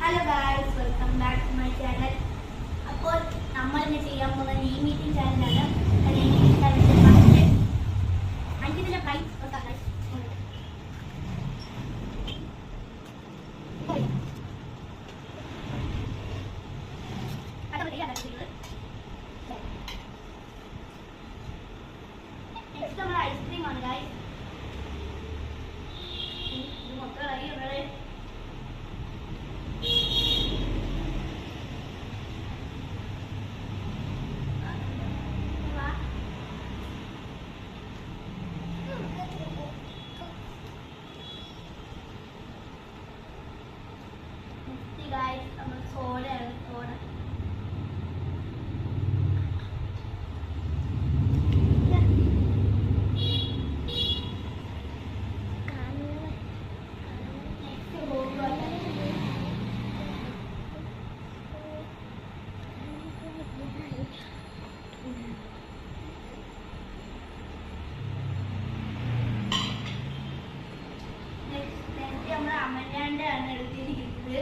Hello guys, welcome back to my channel. അപ്പോൾ നമ്മൾ ഇന്ന് ചെയ്യാൻ പോകുന്ന നെയിം മീറ്റിംഗ് ചാനലാണ്. നെയിം മീറ്റിംഗ് ചാനലിന്റെ ഫസ്റ്റ് 5 ദിന പ്രൈസ് വെക്കാം. നെക്സ്റ്റ് നമ്മൾ ഐസ്ക്രീം ആണ് ഗായ്സ്. ഇത് മൊത്തമായി ഇവിടെ guys, നമ്മൾ സോഡയാണ് സോഡ. നെക്സ്റ്റ് നമ്മൾ അമലാൻ്റെ ആണ് എടുത്തിരിക്കുന്നത്.